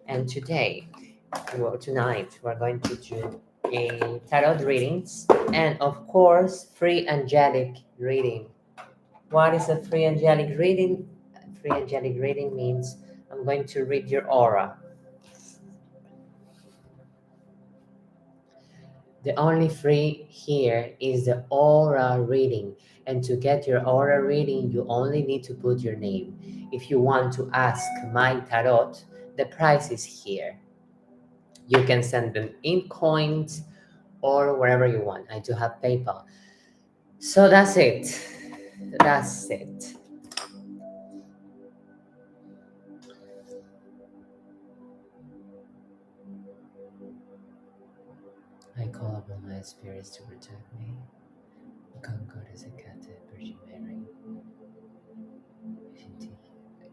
And tonight, we're going to do a tarot readings and, of course, free angelic reading. What is a free angelic reading? Free angelic reading means I'm going to read your aura. The only free here is the aura reading. And to get your aura reading, you only need to put your name. If you want to ask my tarot, the price is here. You can send them in coins or wherever you want. I do have PayPal. So that's it. That's it. I call upon my spirits to protect me. Con Goddess Hecate, Virgin Mary,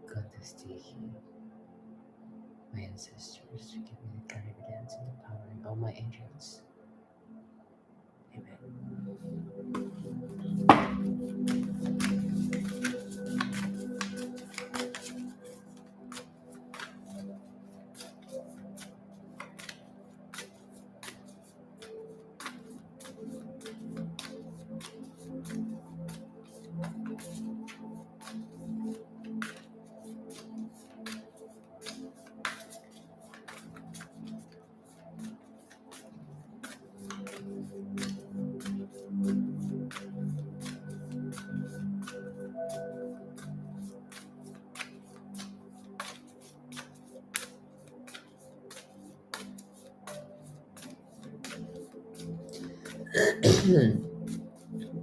Goddess Tiki, my ancestors, to give me the clarividence and the power and all my angels. Amen.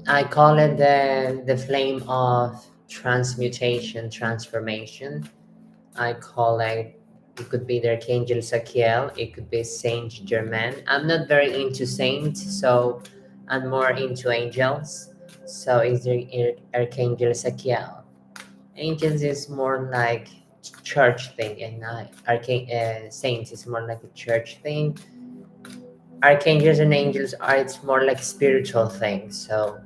I call it the flame of transmutation, transformation. I call it could be the Archangel Sakiel, it could be Saint Germain. I'm not very into saints, so I'm more into angels. So it's the Archangel Sakiel. Angels is more like church thing, and saints is more like a church thing. Archangels and angels are it's more like spiritual thing. So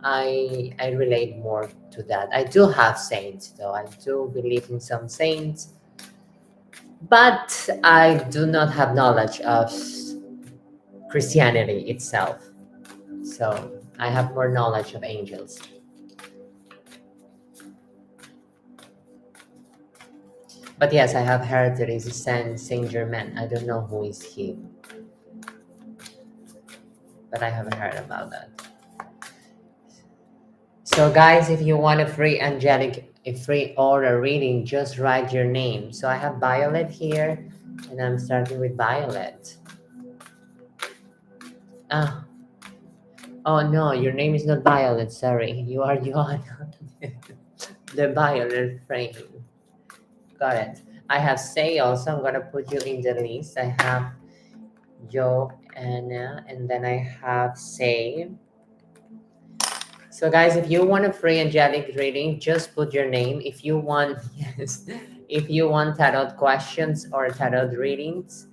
I relate more to that. I do have saints though. I do believe in some saints, but I do not have knowledge of Christianity itself. So I have more knowledge of angels. But yes, I have heard there is a Saint Germain. I don't know who is he, but I have heard about that. So guys, if you want a free aura reading, just write your name. So I have Violet here, and I'm starting with Violet. Ah, oh no, your name is not Violet, sorry. You are Joanna. The Violet frame. Got it. I have Say also. I'm gonna put you in the list. I have Joanna, and then I have Say. So guys, if you want a free angelic reading, just put your name. If you want, yes, if you want tarot questions or tarot readings,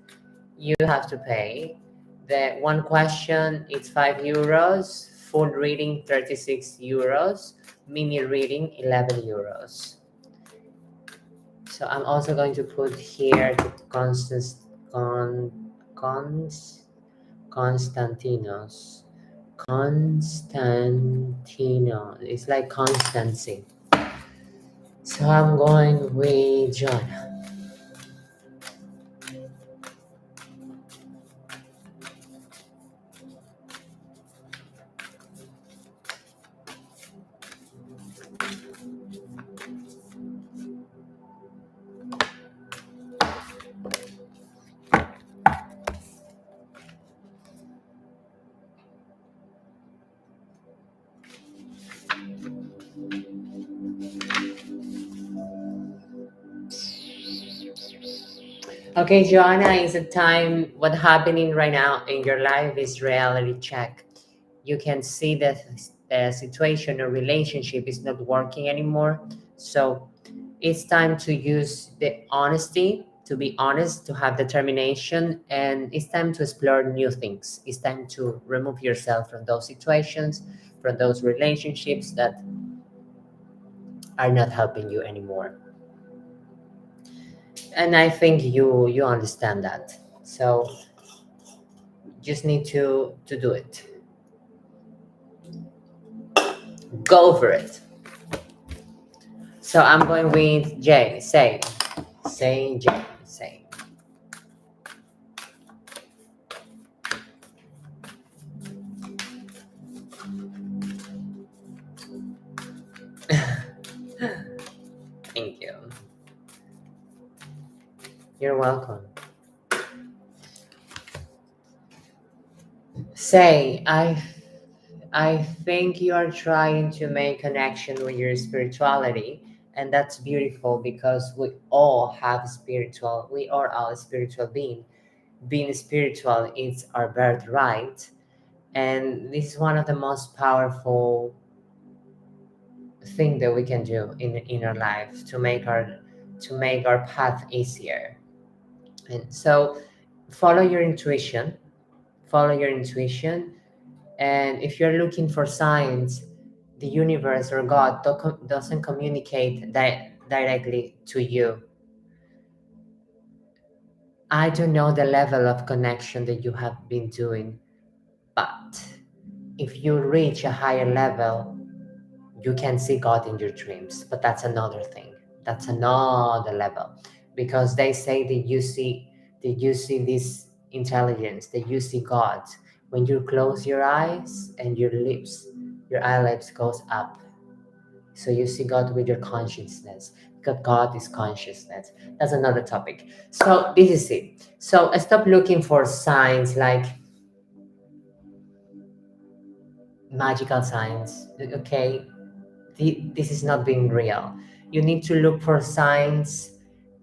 you have to pay. The one question is €5, full reading €36, mini reading €11. So I'm also going to put here the Constantinos. Constantino. It's like constancy. So I'm going with John. Okay, Joanna, is a time what happening right now in your life is reality check. You can see that the situation or relationship is not working anymore. So it's time to use the honesty, to be honest, to have determination, and it's time to explore new things. It's time to remove yourself from those situations, from those relationships that are not helping you anymore. And I think you understand that. So just need to do it. Go for it. So I'm going with J. Say J. Say. Thank you. You're welcome. Say, I think you are trying to make connection with your spirituality, and that's beautiful because we all have spiritual. We are all a spiritual being. Being spiritual is our birthright, and this is one of the most powerful thing that we can do in our life to make our path easier. And so, follow your intuition. Follow your intuition. And if you're looking for signs, the universe or God doesn't communicate directly to you. I don't know the level of connection that you have been doing, but if you reach a higher level, you can see God in your dreams. But that's another thing. That's another level. Because they say that you see this intelligence, that you see God. When you close your eyes and your eyelids goes up. So you see God with your consciousness. Because God is consciousness. That's another topic. So this is it. So stop looking for signs like magical signs. Okay, this is not being real. You need to look for signs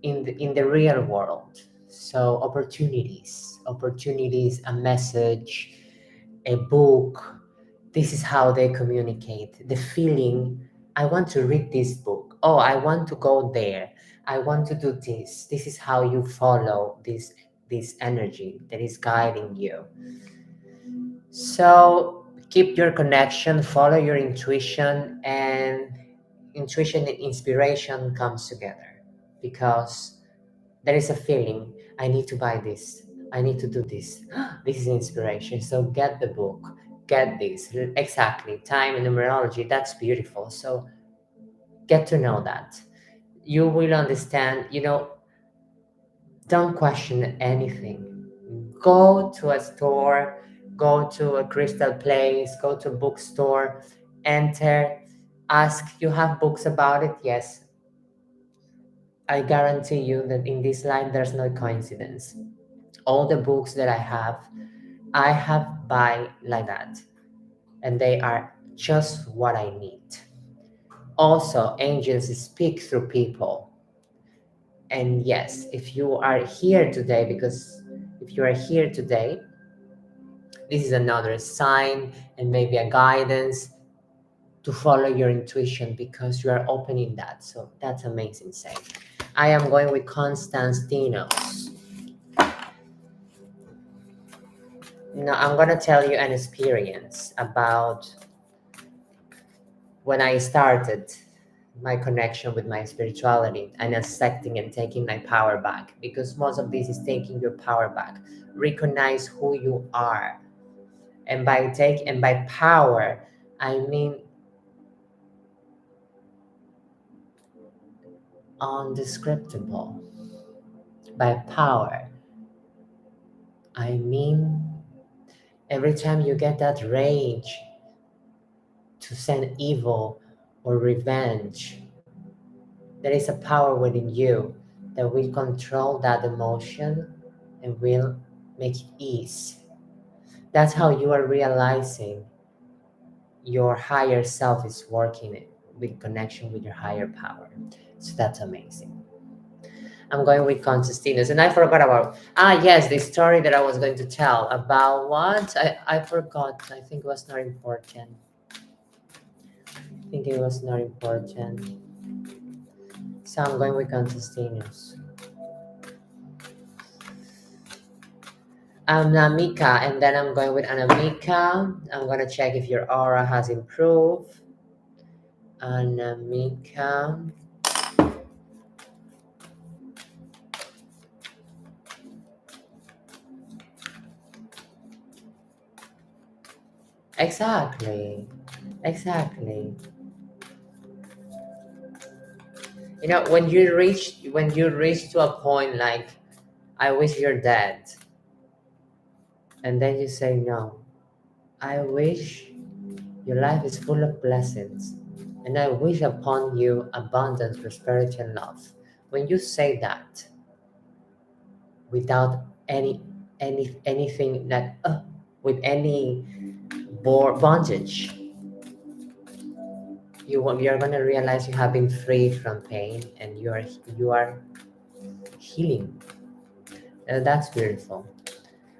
in the real world. So opportunities, a message, a book. This is how they communicate. The feeling, I want to read this book. Oh, I want to go there. I want to do this. This is how you follow this energy that is guiding you. So keep your connection, follow your intuition, and intuition and inspiration comes together because there is a feeling, I need to buy this, I need to do this. This is inspiration. So get the book, get this. Exactly. Time and numerology, that's beautiful. So get to know that. You will understand, don't question anything. Go to a store, go to a crystal place, go to a bookstore, enter, ask, you have books about it? Yes. I guarantee you that in this line there's no coincidence. All the books that I have buy like that, and they are just what I need. Also, angels speak through people. And yes, if you are here today, because if you are here today, this is another sign and maybe a guidance to follow your intuition because you are opening that. So that's amazing. Say, I am going with Constantinos. Now I'm gonna tell you an experience about when I started my connection with my spirituality and accepting and taking my power back, because most of this is taking your power back. Recognize who you are. And by power, I mean undescriptible. By power, I mean every time you get that rage to send evil or revenge, there is a power within you that will control that emotion and will make it ease. That's how you are realizing your higher self is working with connection with your higher power. So that's amazing. I'm going with Constantinos. And I forgot about, yes, the story that I was going to tell about what? I forgot. I think it was not important. I think it was not important. So I'm going with Constantinos. Anamika, and then I'm going with Anamika. I'm going to check if your aura has improved. Anamika. Exactly. Exactly. You know, when you reach to a point like, I wish you're dead, and then you say no. I wish your life is full of blessings, and I wish upon you abundance, prosperity, and love. When you say that without anything that with any bondage, you're gonna realize you have been freed from pain, and you are healing. That's beautiful.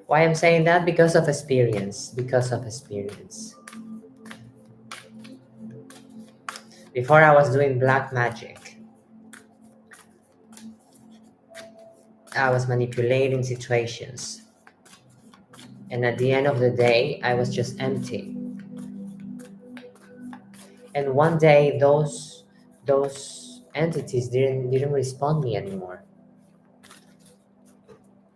Why I'm saying that? Because of experience. Because of experience. Before I was doing black magic, I was manipulating situations. And at the end of the day, I was just empty. And one day those entities didn't respond me anymore.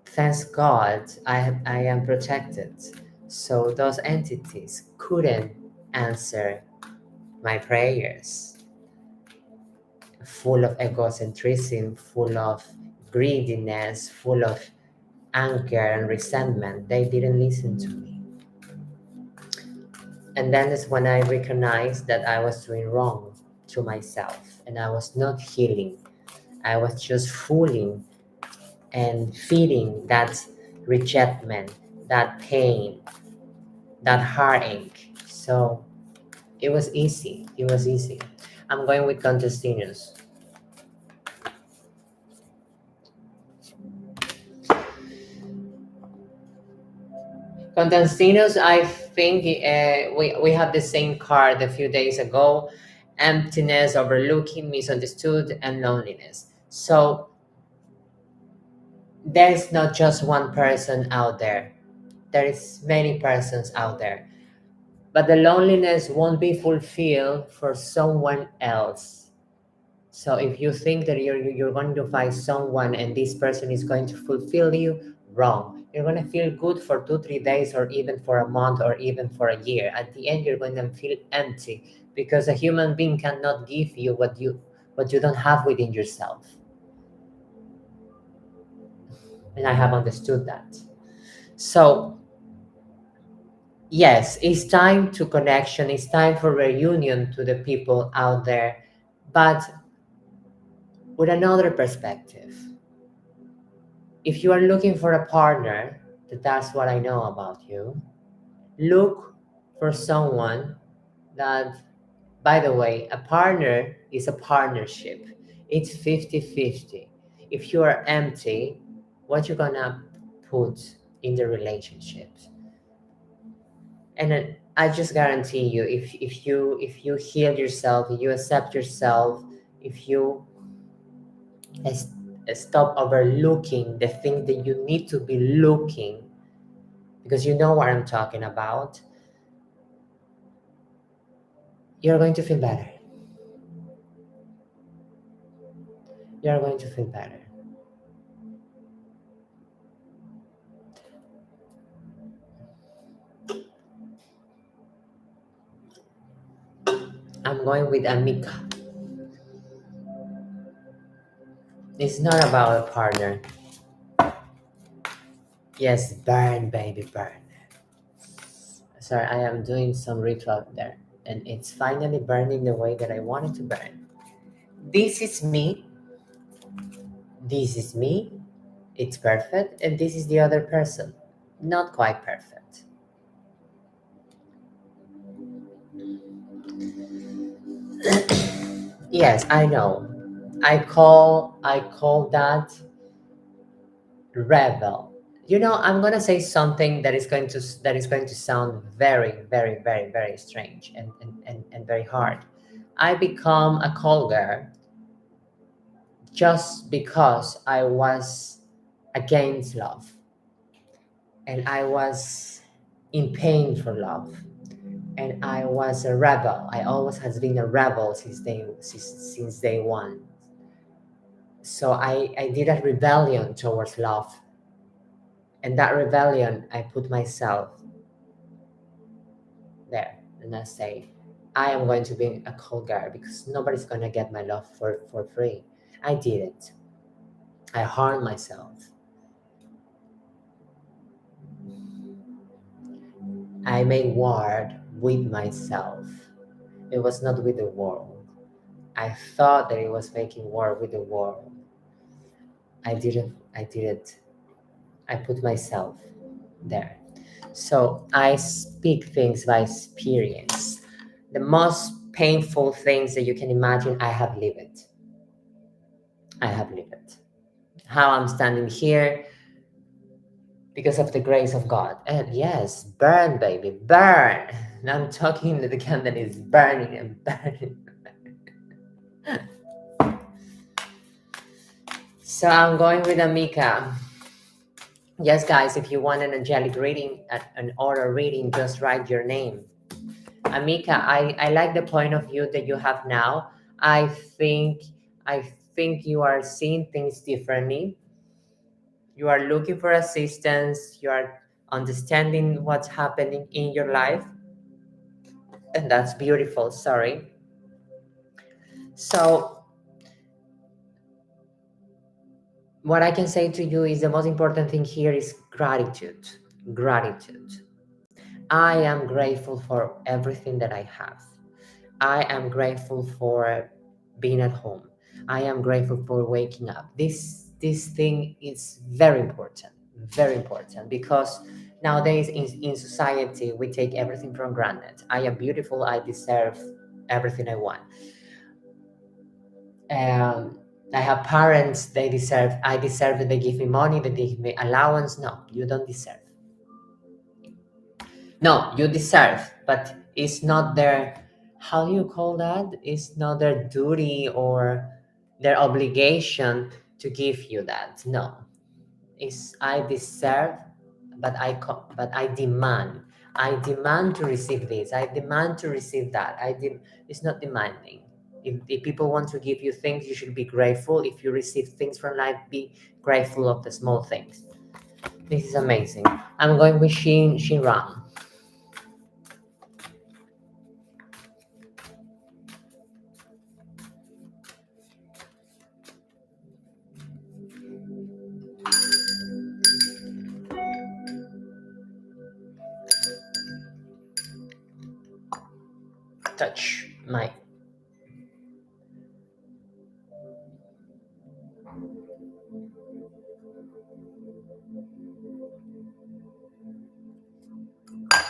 Thanks God I am protected. So those entities couldn't answer my prayers. Full of egocentrism, full of greediness, full of anger and resentment, they didn't listen to me. And then is when I recognized that I was doing wrong to myself and I was not healing. I was just fooling and feeding that resentment, that pain, that heartache. So it was easy. It was easy. I'm going with Contestinus. Contestinos, I think we have the same card a few days ago: emptiness, overlooking, misunderstood, and loneliness. So there's not just one person out there, there is many persons out there, but the loneliness won't be fulfilled for someone else. So if you think that you're going to find someone and this person is going to fulfill you, wrong. You're going to feel good for 2 3 days, or even for a month, or even for a year. At the end, you're going to feel empty, because a human being cannot give you what you don't have within yourself. And I have understood that. So yes, it's time to connection. It's time for reunion to the people out there, but with another perspective. If you are looking for a partner, that's what I know about you. Look for someone that, by the way, a partner is a partnership. It's 50-50. If you are empty, what you gonna put in the relationships? And then I just guarantee you, if you heal yourself, if you accept yourself, if you s- stop overlooking the thing that you need to be looking, because you know what I'm talking about, you're going to feel better. You're going to feel better. I'm going with Amika. It's not about a partner. Yes, burn, baby, burn. Sorry, I am doing some ritual there, and it's finally burning the way that I want it to burn. This is me. This is me. It's perfect, and this is the other person. Not quite perfect. Yes, I know. I call that rebel. You know, I'm gonna say something that is going to sound very, very, very, very strange, and very hard. I become a call girl just because I was against love, and I was in pain for love, and I was a rebel. I always has been a rebel since day one. So I did a rebellion towards love, and that rebellion, I put myself there, and I say, I am going to be a cold girl because nobody's gonna get my love for free. I did it. I harmed myself. I made war with myself. It was not with the world. I thought that it was making war with the world. I didn't. I did it. I put myself there. So I speak things by experience. The most painful things that you can imagine, I have lived it. I have lived it. How I'm standing here because of the grace of God. And yes, burn, baby, burn. And I'm talking to the candle is burning and burning. So I'm going with Amika. Yes, guys, if you want an angelic reading, an aura reading, just write your name. Amika, I like the point of view that you have now. I think you are seeing things differently. You are looking for assistance. You are understanding what's happening in your life. And that's beautiful. Sorry. So what I can say to you is the most important thing here is gratitude. Gratitude. I am grateful for everything that I have. I am grateful for being at home. I am grateful for waking up. This thing is very important because nowadays in society we take everything for granted. I am beautiful. I deserve everything I want. I have parents. They deserve. I deserve that they give me money. That they give me allowance. No, you don't deserve. No, you deserve, but it's not their, how do you call that? It's not their duty or their obligation to give you that. No, it's I deserve, but I demand. I demand to receive this. I demand to receive that. It's not demanding. If people want to give you things, you should be grateful. If you receive things from life, be grateful of the small things. This is amazing. I'm going with Shiran. Touch my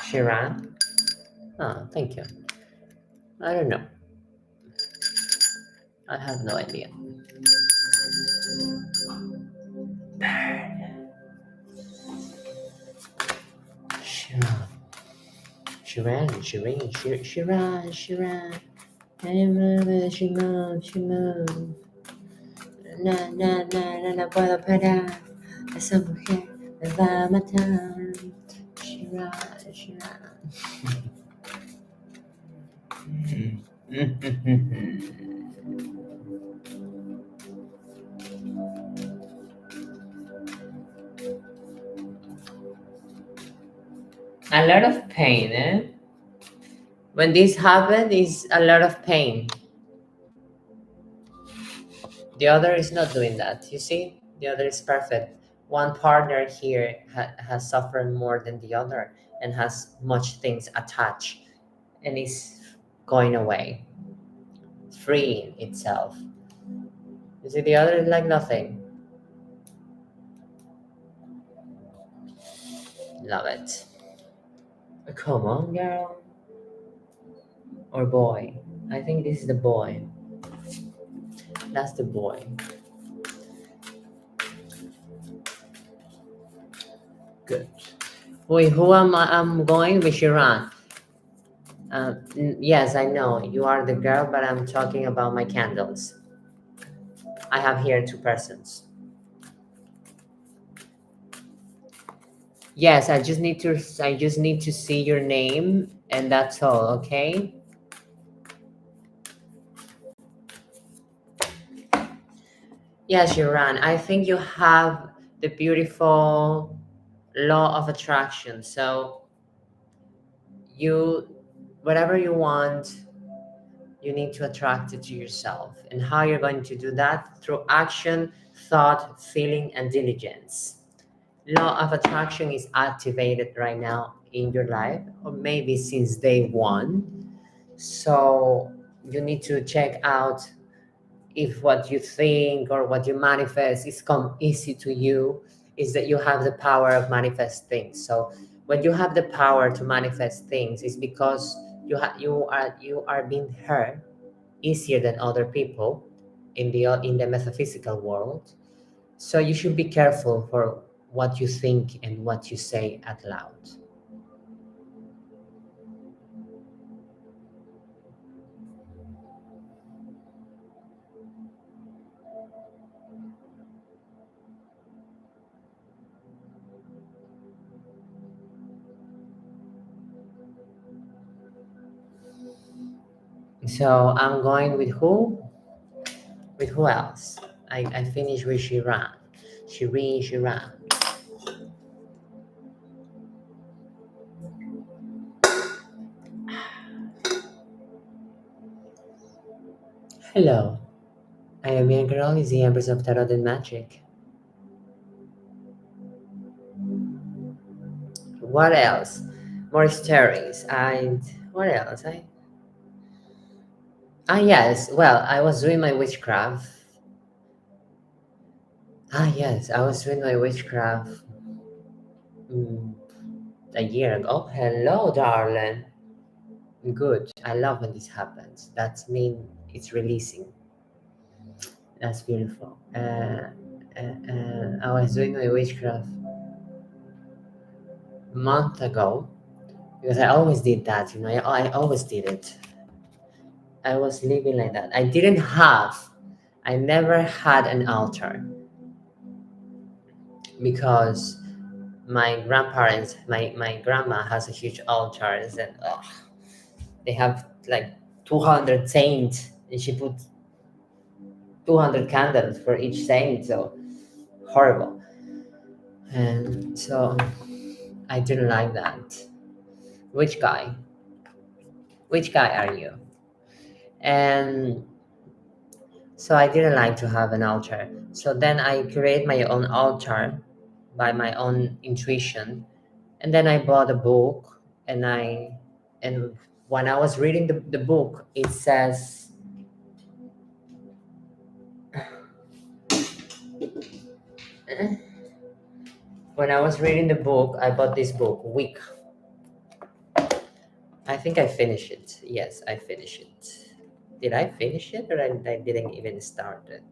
Shiran. Oh, thank you. I don't know. I have no idea. Shiran. Shiran. Hey, mama, Shimon. No puedo parar. Esa mujer me va a matar. Shiran. A lot of pain, eh? When this happens, is a lot of pain. The other is not doing that. You see, the other is perfect. One partner here has suffered more than the other and has much things attached and is going away, freeing itself. You see, the other is like nothing. Love it. Come on, girl. Or boy. I think this is the boy. That's the boy. Good. Wait, who am I? I'm going with Shiran. Yes, I know you are the girl, but I'm talking about my candles. I have here two persons. Yes, I just need to see your name and that's all, okay? Yes, Shiran. I think you have the beautiful law of attraction. So you whatever you want, you need to attract it to yourself. And how you're going to do that? Through action, thought, feeling, and diligence. Law of attraction is activated right now in your life, or maybe since day one. So you need to check out if what you think or what you manifest is come easy to you, is that you have the power of manifest things. So when you have the power to manifest things, it's because you are being heard easier than other people in the metaphysical world. So you should be careful for what you think and what you say out loud. So I'm going with who? With who else? I finished with Shiran. Shiran. Hello. I am your Karolys, the Empress of Tarot and Magic. What else? More stories. And what else? Yes. Well, I was doing my witchcraft. Yes. I was doing my witchcraft mm, a year ago. Hello, darling. Good. I love when this happens. That means it's releasing. That's beautiful. I was doing my witchcraft a month ago because I always did that. I always did it. I was living like that. I never had an altar because my grandparents, my grandma has a huge altars and they have like 200 saints and she put 200 candles for each saint. So horrible. And so I didn't like that. Which guy? Which guy are you? And so I didn't like to have an altar. So then I create my own altar by my own intuition. And then I bought a book and when I was reading the book, it says when I was reading the book, I bought this book, Week. I think I finished it. Yes, I finished it. Did I finish it or I didn't even start it?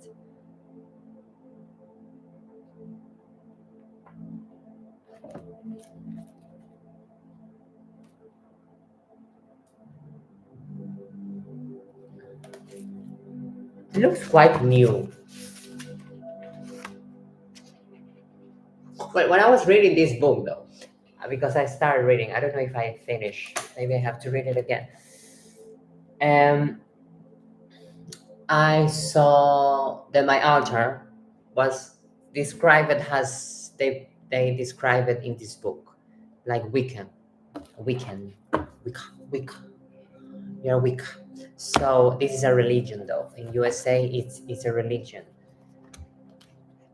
It looks quite new. But when I was reading this book, though, because I started reading, I don't know if I finished. Maybe I have to read it again. Um, I saw that my altar was described as they describe it in this book, like Wiccan, Wicca. You're Wicca. So this is a religion, though. In USA, it's a religion.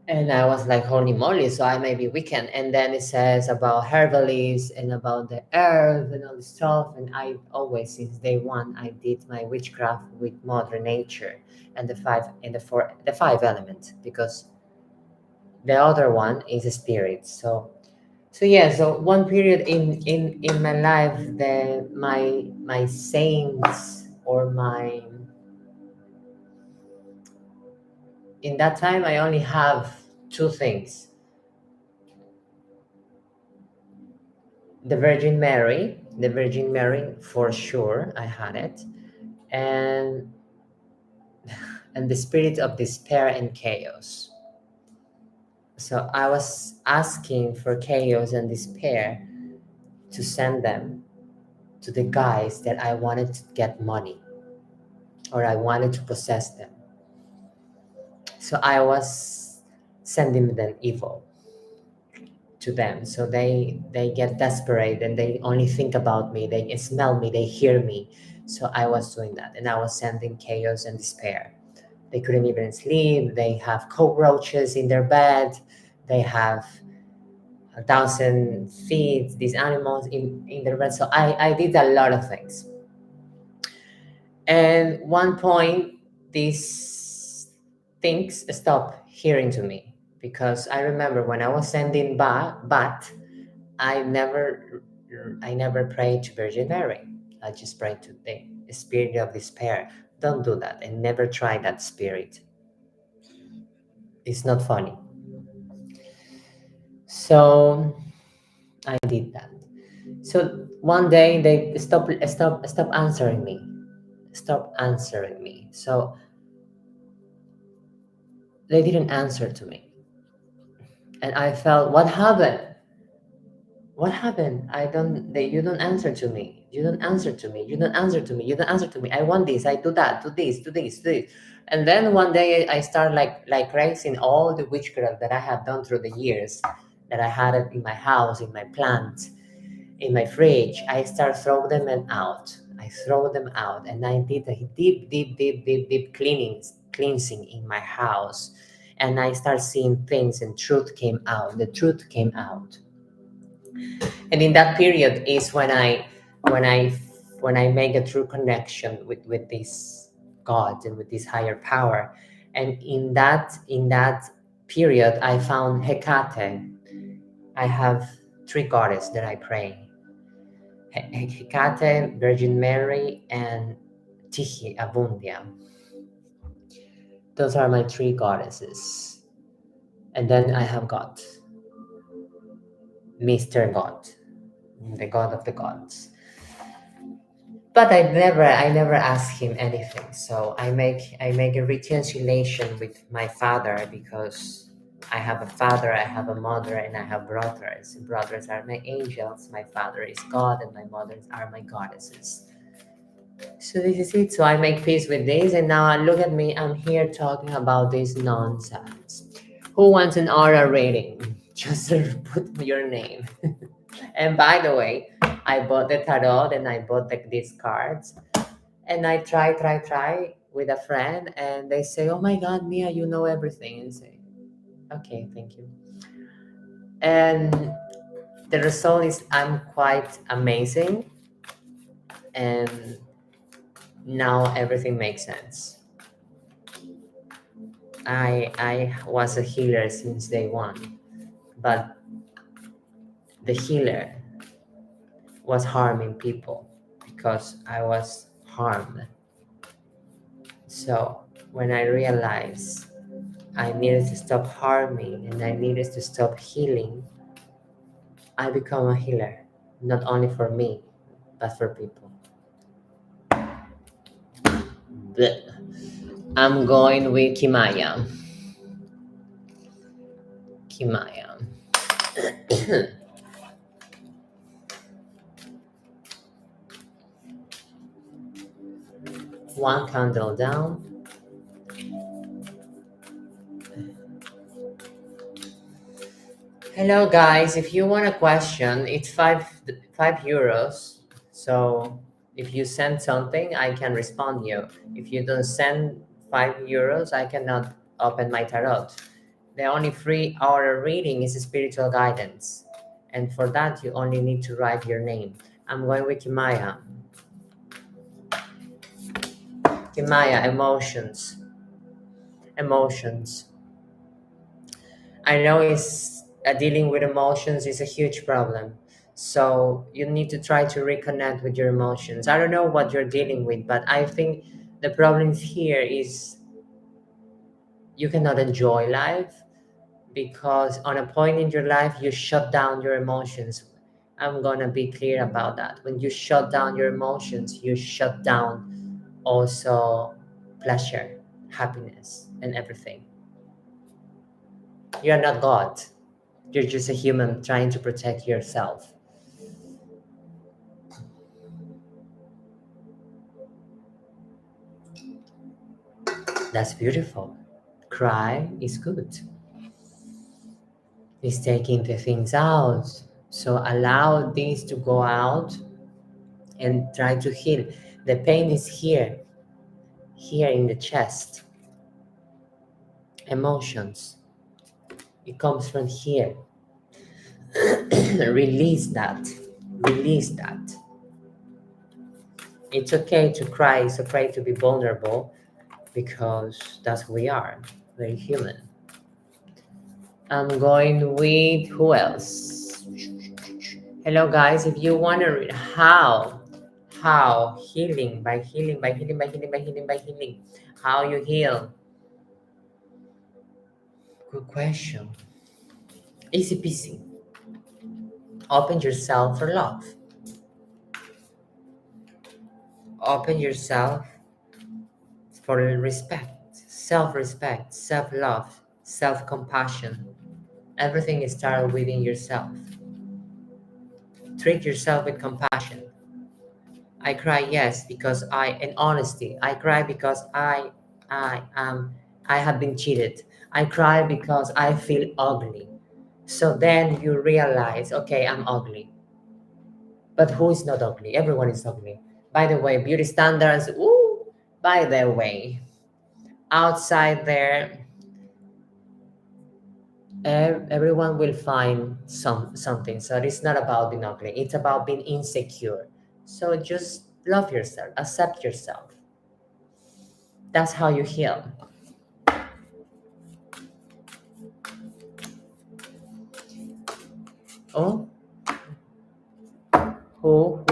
And I was like, holy moly, so I may be Wiccan. And then it says about herbalists and about the earth and all this stuff. And I always, since day one, I did my witchcraft with Mother Nature and the five elements, because the other one is a spirit. So yeah, so one period in my life, my saints or my in that time I only have two things: the Virgin Mary for sure, I had it, and the spirit of despair and chaos. So I was asking for chaos and despair to send them to the guys that I wanted to get money or I wanted to possess them. So I was sending them evil to them. So they get desperate and they only think about me. They smell me. They hear me. So I was doing that, and I was sending chaos and despair. They couldn't even sleep. They have cockroaches in their bed. They have 1,000 feet, these animals in their bed. So I did a lot of things. And one point, these things stopped hearing to me, because I remember when I was sending but I never prayed to Virgin Mary. I just prayed to the spirit of despair. Don't do that, and never try that spirit. It's not funny. So I did that. So one day they stop answering me. Stop answering me. So they didn't answer to me. And I felt, what happened? What happened? You don't answer to me. You don't answer to me. You don't answer to me. You don't answer to me. I want this. I do that. Do this. Do this. Do this. And then one day I start like raising all the witchcraft that I have done through the years, that I had it in my house, in my plant, in my fridge. I start throw them out. I throw them out, and I did a deep cleansing in my house, and I start seeing things, and truth came out. The truth came out. And in that period is when I when I make a true connection with this God and with this higher power. And in that period I found Hecate. I have three goddesses that I pray: Hecate, Virgin Mary, and Tihi Abundia. Those are my three goddesses. And then I have got Mr. God, the God of the gods. But I never ask him anything. So I make a reconciliation with my father, because I have a father, I have a mother, and I have brothers. Brothers are my angels, my father is God, and my mothers are my goddesses. So this is it. So I make peace with this, and now look at me. I'm here talking about this nonsense. Who wants an aura reading? Just put your name. And by the way, I bought the tarot and I bought these cards, and I try with a friend, and they say, "Oh my God, Mia, you know everything." And say, "Okay, thank you." And the result is I'm quite amazing, and now everything makes sense. I was a healer since day one, but the healer was harming people because I was harmed. So when I realized I needed to stop harming and I needed to stop healing, I become a healer, not only for me, but for people. Blech. I'm going with Kimaya. Kimaya. One candle down. Hello guys, if you want a question, it's five euros. So if you send something, I can respond you. If you don't send 5 euros, I cannot open my tarot. The only free hour reading is spiritual guidance. And for that, you only need to write your name. I'm going with Kimaya. Kimaya, emotions. Emotions. I know it's dealing with emotions is a huge problem. So you need to try to reconnect with your emotions. I don't know what you're dealing with, but I think the problem here is you cannot enjoy life because on a point in your life you shut down your emotions. I'm gonna be clear about that. When you shut down your emotions, you shut down also pleasure, happiness, and everything. You are not God. You're just a human trying to protect yourself. That's beautiful. Cry is good. is taking the things out. So allow these to go out and try to heal. The pain is here in the chest. Emotions, it comes from here. Release that. Release that. It's okay to cry. It's okay to be vulnerable because that's who we are. Very human. I'm going with who else? Hello guys, if you want to read how healing by healing by healing by healing by healing by healing, how you heal. Good question. Easy peasy. Open yourself for love. Open yourself for respect, self-respect, self-love, self-compassion. Everything starts within yourself. Treat yourself with compassion. I cry, yes, because in honesty. I cry because I have been cheated. I cry because I feel ugly. So then you realize, okay, I'm ugly. But who is not ugly? Everyone is ugly. By the way, beauty standards, ooh, by the way, outside there, everyone will find something. So it's not about being ugly. It's about being insecure. So just love yourself, accept yourself. That's how you heal. Oh, who,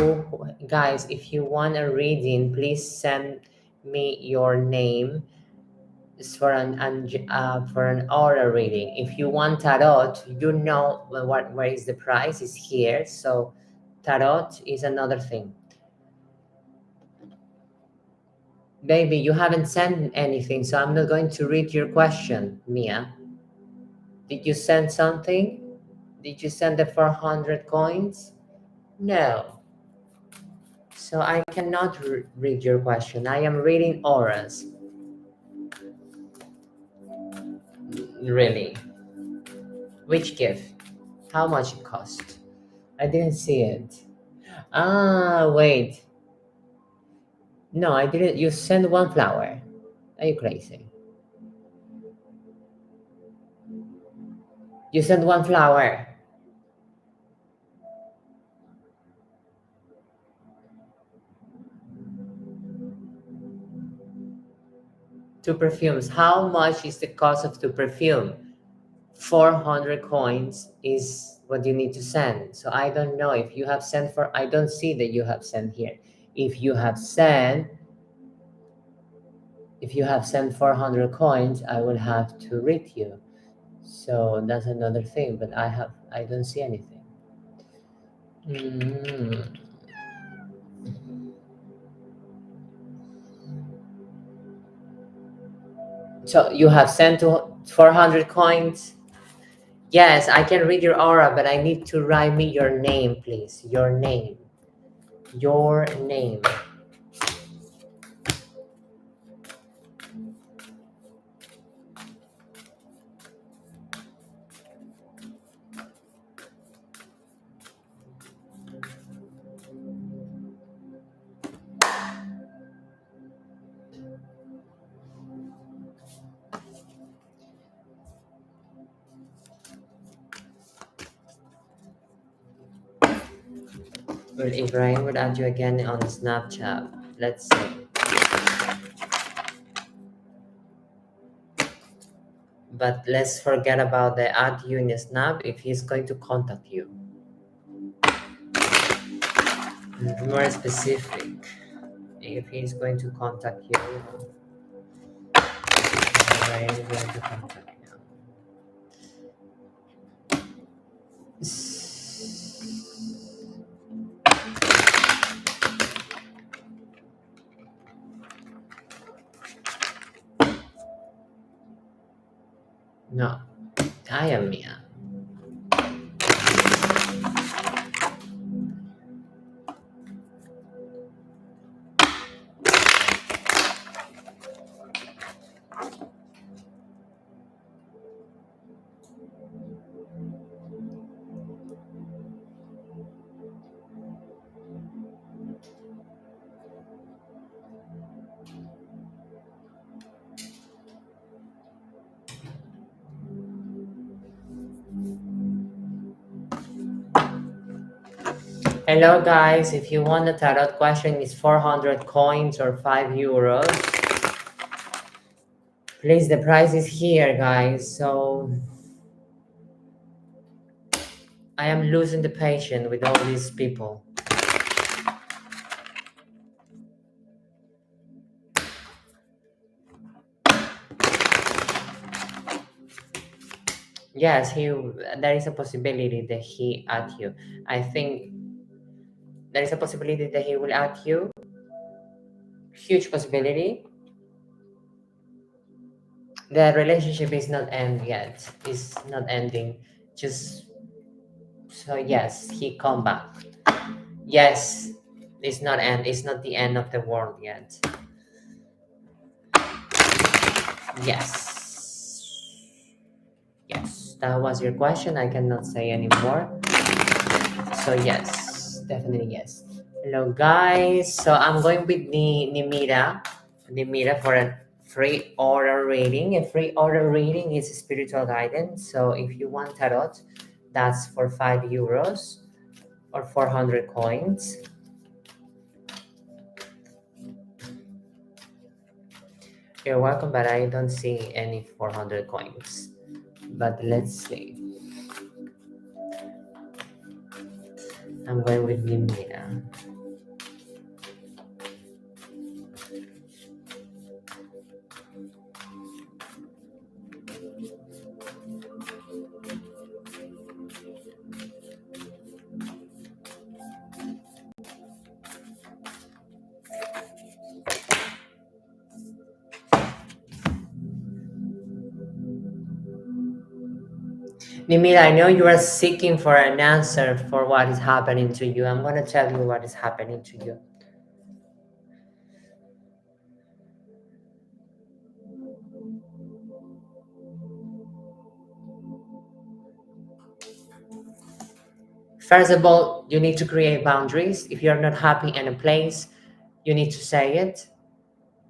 guys, if you want a reading, please send me your name. It's for an aura reading. If you want tarot, you know where is the price is here. So tarot is another thing. Baby, you haven't sent anything, so I'm not going to read your question, Mia. Did you send something? Did you send the 400 coins? No. So I cannot read your question. I am reading auras. Really? Which gift? How much it cost? I didn't see it. Ah, wait. No, I didn't. You sent one flower. Are you crazy? You sent one flower. Two perfumes. How much is the cost of two perfume? 400 coins is what you need to send. So I don't know if you have sent for, I don't see that you have sent here. If you have sent 400 coins, I will have to read you. So that's another thing, but I don't see anything. So you have sent to 400 coins. Yes, I can read your aura, but I need to write me your name, please. Your name. Your name. Well, Ibrahim would add you again on Snapchat. Let's see. But let's forget about the add you in Snap if he's going to contact you. More specific. If he's going to contact you, Ibrahim is going to contact you. No, I am Mia. Hello guys, if you want a tarot question, it's 400 coins or 5 euros. Please, the price is here, guys. So I am losing the patience with all these people. Yes, there is a possibility that he at you. I think there is a possibility that he will at you. Huge possibility. The relationship is not end yet. It's not ending. Just so yes, he come back. Yes, it's not end. It's not the end of the world yet. Yes. Yes, that was your question. I cannot say anymore. So yes, definitely yes. Hello guys. So I'm going with the Nimira for a free order reading. A free order reading is spiritual guidance. So if you want tarot, that's for 5 euros or 400 coins. You're welcome, but I don't see any 400 coins. But let's see. I'm going with Nimira. Nimira, I know you are seeking for an answer for what is happening to you. I'm going to tell you what is happening to you. First of all, you need to create boundaries. If you're not happy in a place, you need to say it.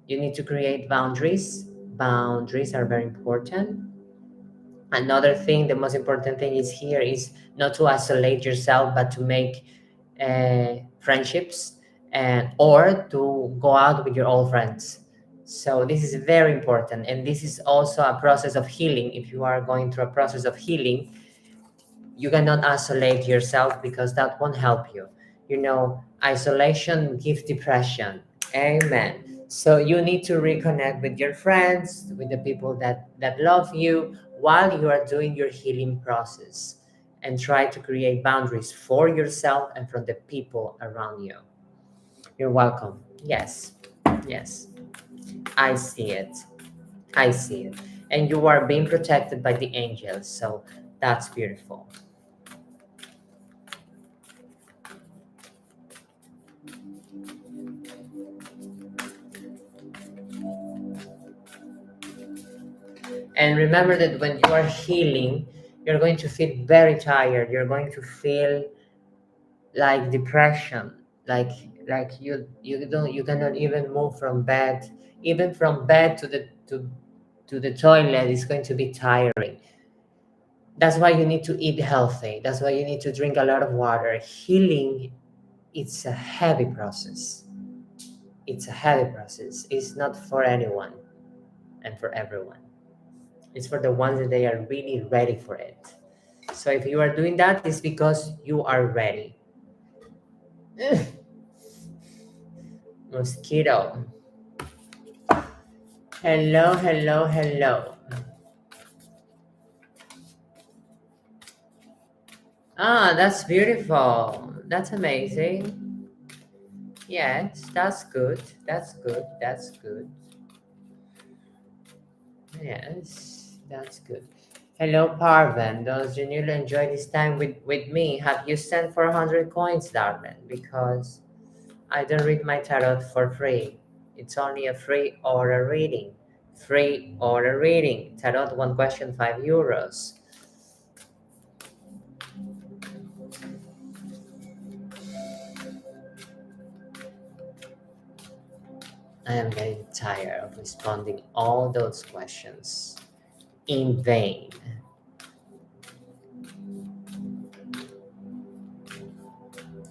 You need to create boundaries. Boundaries are very important. Another thing, the most important thing is here is not to isolate yourself, but to make friendships and or to go out with your old friends. So this is very important, and this is also a process of healing. If you are going through a process of healing, you cannot isolate yourself because that won't help you. You know, isolation gives depression. Amen. So you need to reconnect with your friends, with the people that love you while you are doing your healing process, and try to create boundaries for yourself and from the people around you. You're welcome. Yes. Yes. I see it. I see it. And you are being protected by the angels. So that's beautiful. And remember that when you are healing, you're going to feel very tired. You're going to feel like depression, like you cannot even move from bed. Even from bed to the toilet is going to be tiring. That's why you need to eat healthy. That's why you need to drink a lot of water. Healing, it's a heavy process. It's a heavy process. It's not for anyone and for everyone. It's for the ones that they are really ready for it. So if you are doing that, it's because you are ready. Mosquito. Hello, hello, hello. Ah, that's beautiful. That's amazing. Yes, that's good. That's good. That's good. Yes, that's good. Hello, Parvan. Does Janila enjoy this time with me? Have you sent 400 coins, darling? Because I don't read my tarot for free. It's only a free order reading. Free order reading. Tarot, one question, 5 euros. I am getting tired of responding all those questions in vain.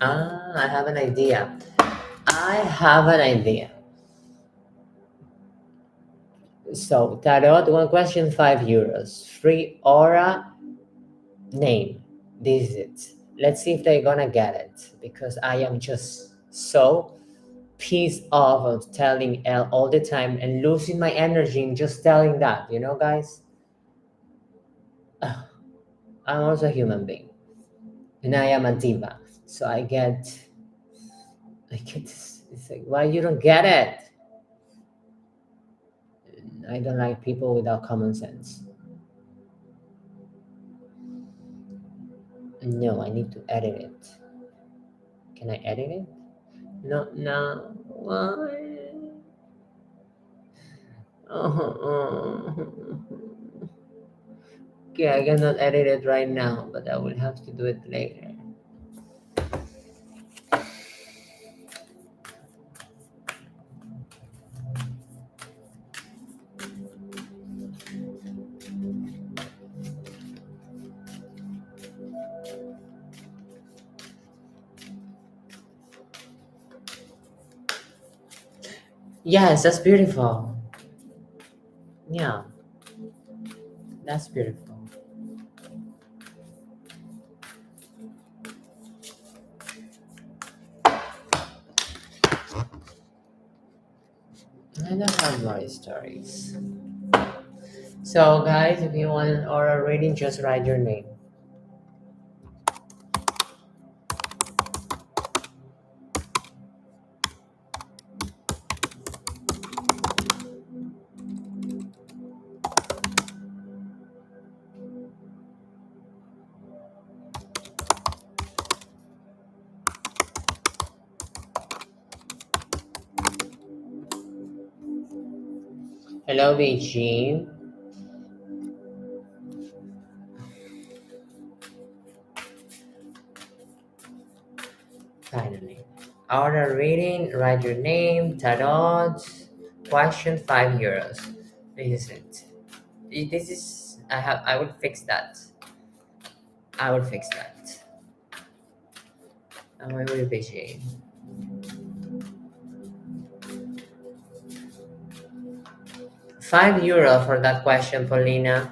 I have an idea. I have an idea. So, tarot, one question, €5. Free aura, name. This is it. Let's see if they're gonna get it. Because I am just so pissed off of telling L all the time and losing my energy in just telling that, you know, guys? Ugh, I'm also a human being. And I am a diva. So I get this. It's like, why you don't get it? I don't like people without common sense. No, I need to edit it. Can I edit it? No, no. Why? Okay, I cannot edit it right now, but I will have to do it later. Yes, that's beautiful. Yeah, that's beautiful. I don't have more stories. So, guys, if you want an oral reading, just write your name. Hello, BG. Finally. Oral reading, write your name, tarot, question, €5. This is it. This is, I will fix that. I will fix that. I will BG. €5 for that question, Paulina.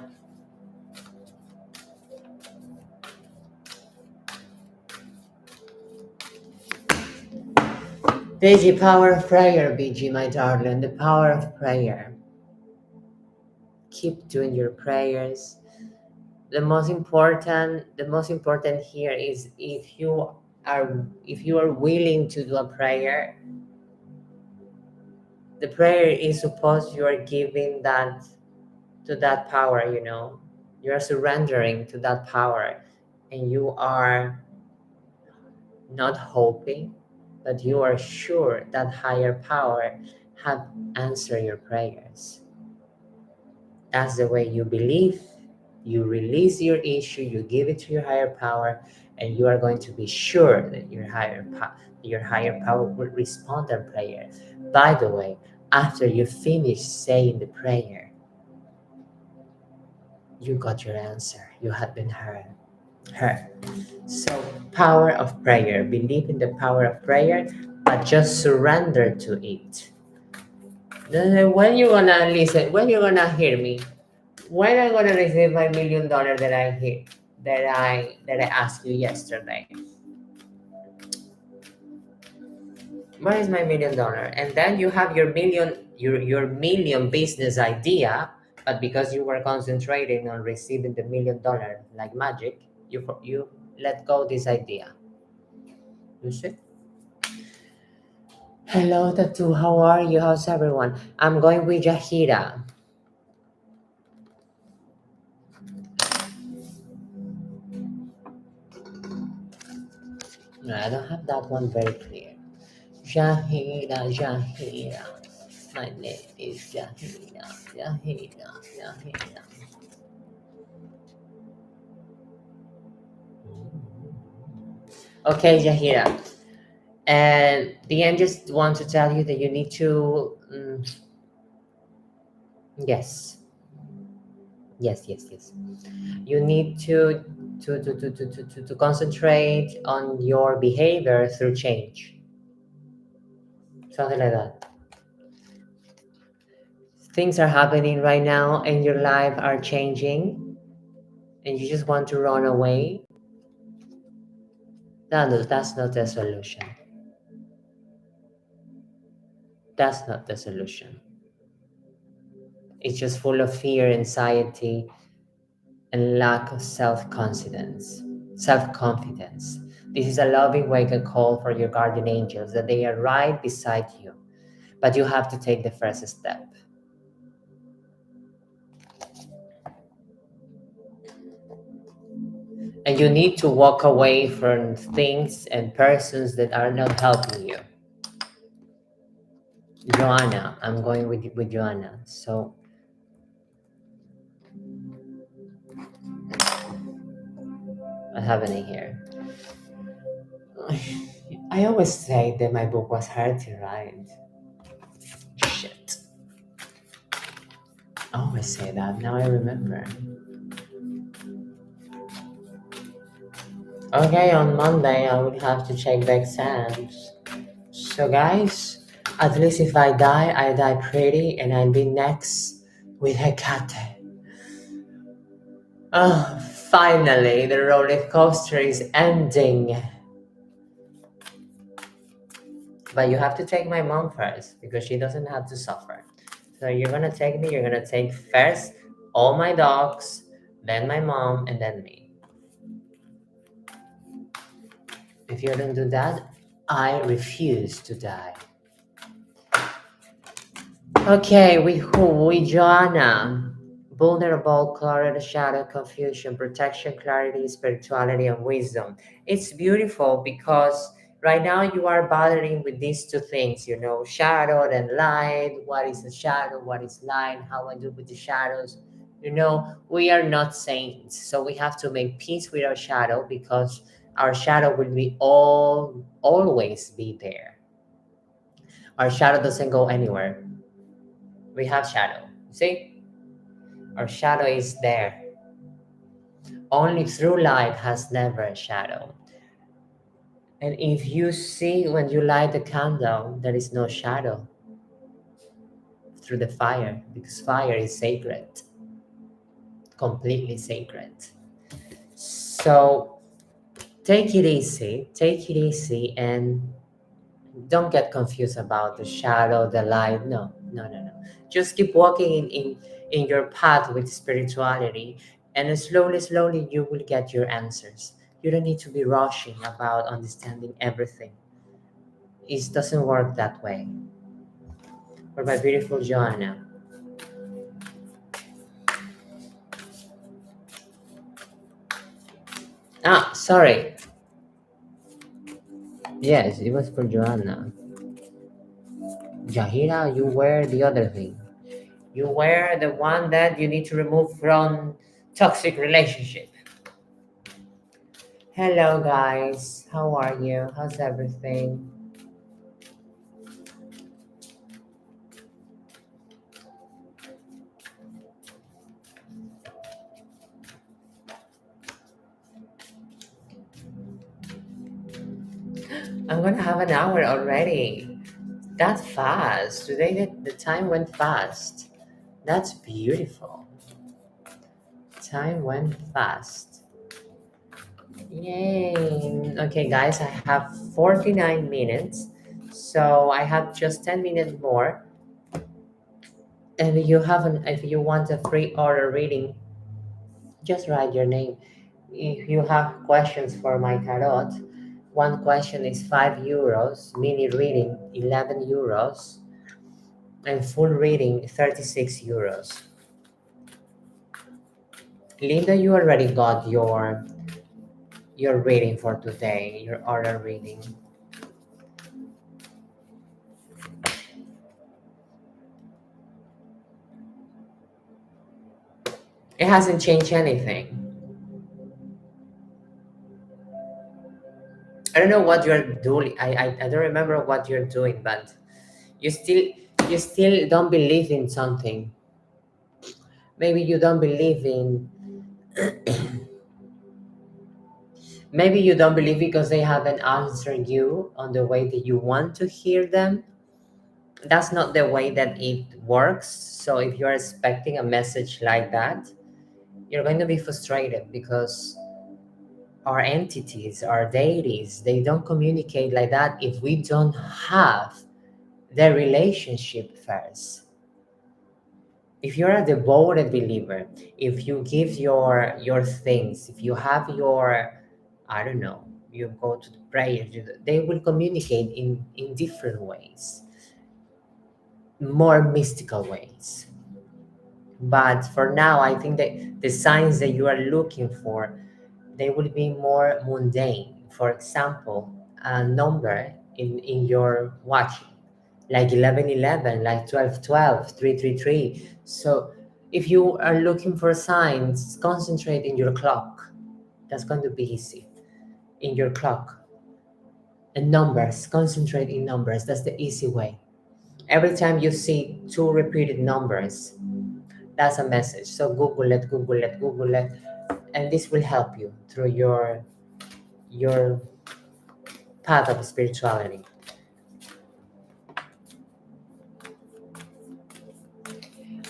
BG, power of prayer, BG, my darling, the power of prayer. Keep doing your prayers. The most important here is if you are willing to do a prayer, the prayer is supposed you are giving that to that power, you know. You are surrendering to that power, and you are not hoping, but you are sure that higher power have answered your prayers. That's the way you believe. You release your issue, you give it to your higher power, and you are going to be sure that your higher power will respond to prayer. By the way, after you finish saying the prayer, you got your answer. You have been heard. So, power of prayer. Believe in the power of prayer, but just surrender to it. When you gonna listen? When you gonna hear me? When I'm gonna receive my $1 million that I asked you yesterday? Where is my $1 million? And then you have your million business idea, but because you were concentrating on receiving the $1 million like magic, you let go this idea. You see? Hello, Tattoo. How are you? How's everyone? I'm going with Jahira. No, I don't have that one very clear. Jahira. My name is Jahira. Okay, Jahira. And the end just want to tell you that you need to, yes, Yes. You need to concentrate on your behavior through change. Something like that. Things are happening right now in your life are changing and you just want to run away. No, that's not the solution. That's not the solution. It's just full of fear, anxiety, and lack of self-confidence. Self-confidence. This is a loving wake-up call for your guardian angels that they are right beside you, but you have to take the first step. And you need to walk away from things and persons that are not helping you. Joanna, I'm going with Joanna. So I have it here. I always say that my book was hard to write. Shit. I always say that. Now I remember. Okay, on Monday I will have to check the exams. So guys, at least if I die pretty and I'll be next with Hecate. Oh, finally, the roller coaster is ending. But you have to take my mom first because she doesn't have to suffer. So you're gonna take me, you're gonna take first all my dogs, then my mom, and then me. If you don't do that, I refuse to die. Okay, with who? With Joanna. Vulnerable, clarity, shadow, confusion, protection, clarity, spirituality, and wisdom. It's beautiful because right now you are battling with these two things, shadow and light. What is a shadow? What is light? How I do with the shadows? We are not saints, so we have to make peace with our shadow because our shadow will be always be there. Our shadow doesn't go anywhere. We have shadow. See? Our shadow is there. Only through light has never a shadow. And if you see when you light the candle, there is no shadow through the fire because fire is sacred, completely sacred. So take it easy, and don't get confused about the shadow, the light. No. Just keep walking in your path with spirituality, and slowly you will get your answers. You don't need to be rushing about understanding everything. It doesn't work that way. For my beautiful Joanna. Ah, sorry. Yes, it was for Joanna. Jahira, you wear the other thing. You wear the one that you need to remove from toxic relationship. Hello guys, how are you? How's everything? I'm gonna have an hour already. That's fast. Today the time went fast. That's beautiful. Time went fast. Yay. Okay guys, I have 49 minutes. So I have just 10 minutes more. And if you want a free order reading, just write your name. If you have questions for my tarot, one question is €5, mini reading €11, and full reading €36. Linda, you already got your reading for today, your order reading. It hasn't changed anything. I don't know what you're doing. I don't remember what you're doing, but you still you still don't believe in something. Maybe you don't believe in, maybe you don't believe because they haven't answered you on the way that you want to hear them. That's not the way that it works. So if you're expecting a message like that, you're going to be frustrated because our entities, our deities, they don't communicate like that if we don't have the relationship first. If you're a devoted believer, if you give your things, if you have your, I don't know, you go to the prayer, they will communicate in different ways, more mystical ways. But for now, I think that the signs that you are looking for, they will be more mundane. For example, a number in your watch, like 1111, like 1212, 333. So if you are looking for signs, concentrate in your clock. That's going to be easy. In your clock. And numbers, concentrate in numbers. That's the easy way. Every time you see two repeated numbers, that's a message. So Google it, Google it, Google it, and this will help you through your path of spirituality.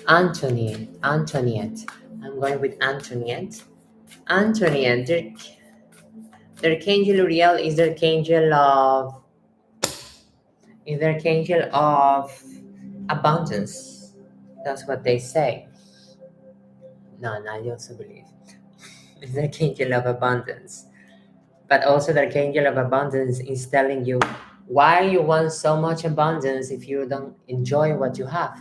Antoniette. I'm going with Antoniette. Antoniette, the archangel Uriel is the archangel of abundance. That's what they say. No, I also believe. It's the archangel of abundance. But also the archangel of abundance is telling you why you want so much abundance if you don't enjoy what you have.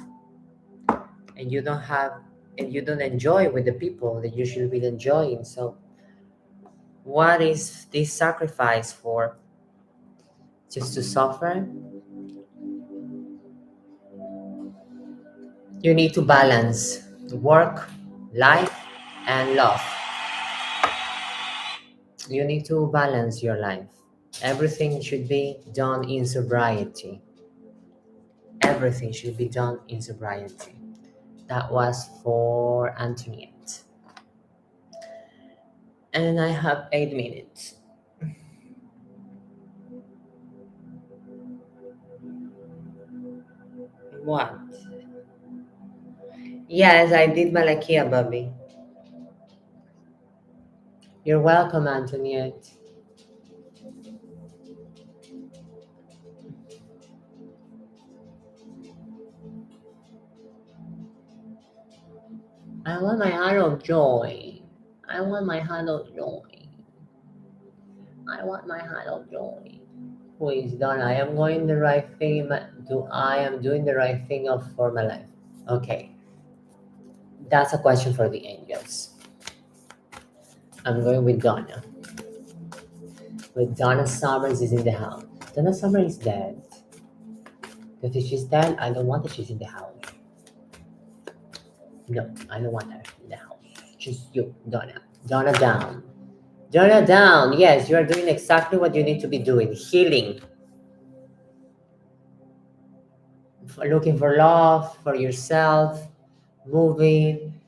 And you don't have, and you don't enjoy with the people that you should be enjoying. So what is this sacrifice for? Just to suffer? You need to balance work, life, and love. You need to balance your life. Everything should be done in sobriety. Everything should be done in sobriety. That was for Antoniette. And I have 8 minutes. What? Yes, I did Malakia, Bobby. You're welcome, Antoniette. I want my heart of joy. I want my heart of joy. I want my heart of joy. Who is done? I am going the right thing. I am doing the right thing for my life? Okay, that's a question for the angels. I'm going with Donna. With Donna Summers is in the house. Donna Summers is dead. Because if she's dead, I don't want that she's in the house. No, I don't want her in the house. Just you, Donna. Donna down. Donna down. Yes, you are doing exactly what you need to be doing. Healing. Looking for love for yourself. Moving.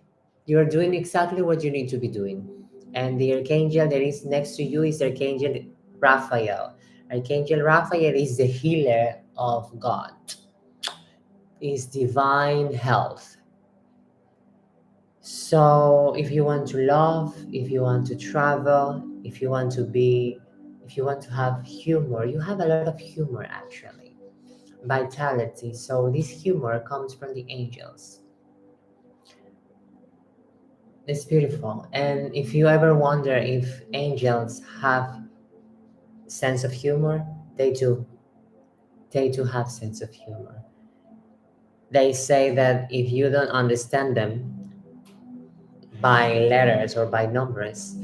You are doing exactly what you need to be doing. And the archangel that is next to you is Archangel Raphael. Archangel Raphael is the healer of God. Is divine health. So if you want to love, if you want to travel, if you want to have humor, you have a lot of humor actually. Vitality. So this humor comes from the angels. It's beautiful. And if you ever wonder if angels have sense of humor, they do. They do have sense of humor. They say that if you don't understand them by letters or by numbers,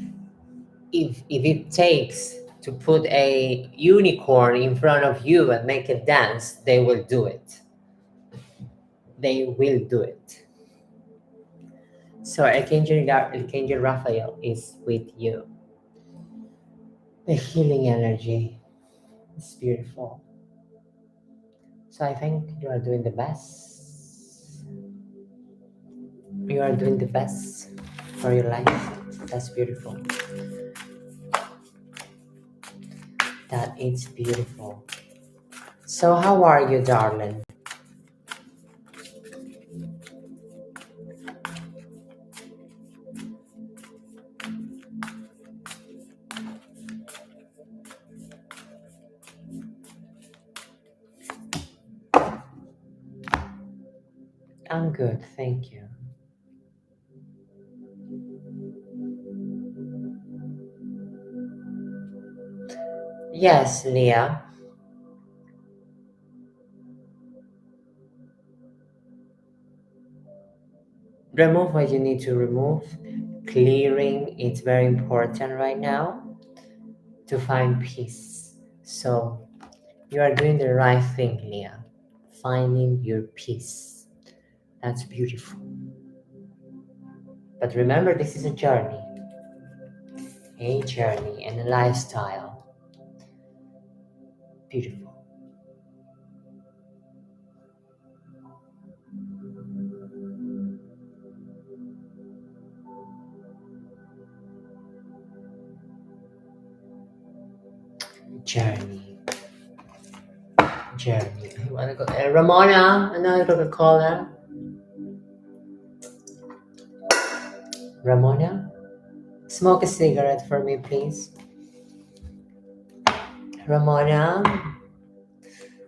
if it takes to put a unicorn in front of you and make it dance, they will do it. They will do it. So Archangel Raphael is with you. The healing energy is beautiful. So I think you are doing the best. You are doing the best for your life. That's beautiful. That is beautiful. So how are you, darling? I'm good, thank you. Yes, Leah. Remove what you need to remove. Clearing, it's very important right now to find peace. So you are doing the right thing, Leah. Finding your peace. That's beautiful. But remember, this is a journey and a lifestyle. Beautiful. Journey. Journey. I wanna go. Ramona, another Coca-Cola. Ramona, smoke a cigarette for me, please. Ramona,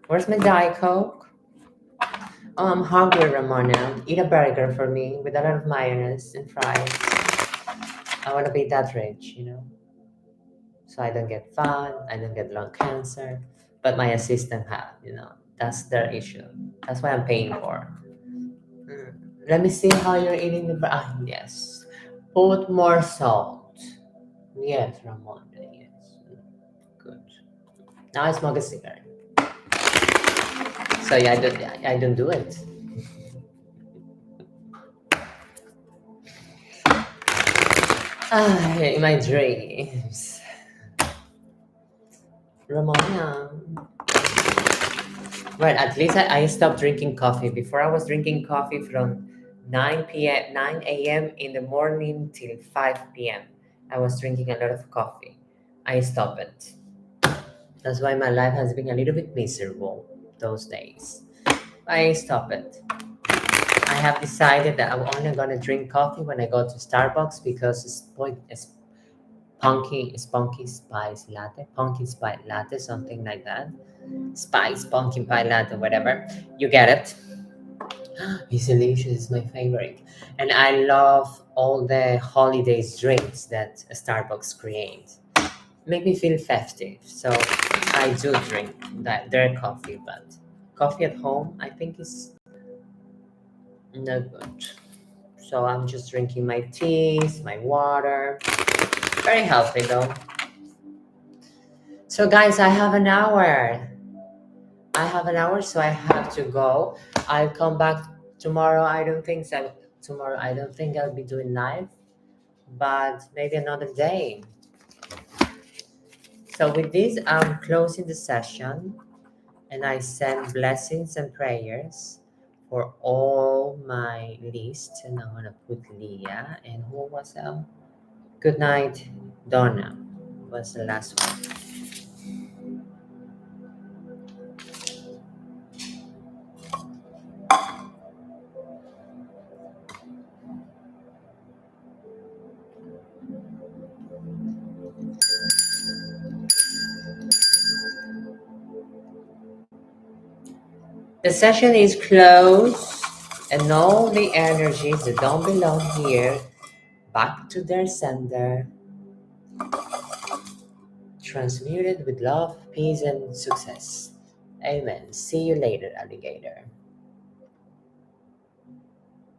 where's my Diet Coke? Oh, I'm hungry, Ramona. Eat a burger for me with a lot of mayonnaise and fries. I want to be that rich. So I don't get fat, I don't get lung cancer. But my assistant had. That's their issue. That's why I'm paying for. Mm. Let me see how you're eating yes. Put more salt. Yes, Ramona, yes. Good. Now I smoke a cigarette. So yeah, I don't do it. In my dreams. Ramona. Well, at least I stopped drinking coffee. Before I was drinking coffee from 9 a.m. in the morning till 5 p.m. I was drinking a lot of coffee. I stopped it. That's why my life has been a little bit miserable those days. I stopped it. I have decided that I'm only gonna drink coffee when I go to Starbucks because it's spunky spice latte, pumpkin spice latte, something like that. Spice, pumpkin pie latte, whatever. You get it. It's delicious. It's my favorite, and I love all the holidays drinks that Starbucks create. Make me feel festive. So I do drink their coffee, but coffee at home I think is not good. So I'm just drinking my teas, my water. Very healthy though. So guys, I have an hour. So I have to go. I'll come back tomorrow. I don't think I'll be doing live, but maybe another day. So with this, I'm closing the session, and I send blessings and prayers for all my list. And I'm gonna put Leah and who was that? Good night, Donna was the last one. The session is closed, and all the energies that don't belong here back to their sender, transmuted with love, peace, and success. Amen. See you later, alligator.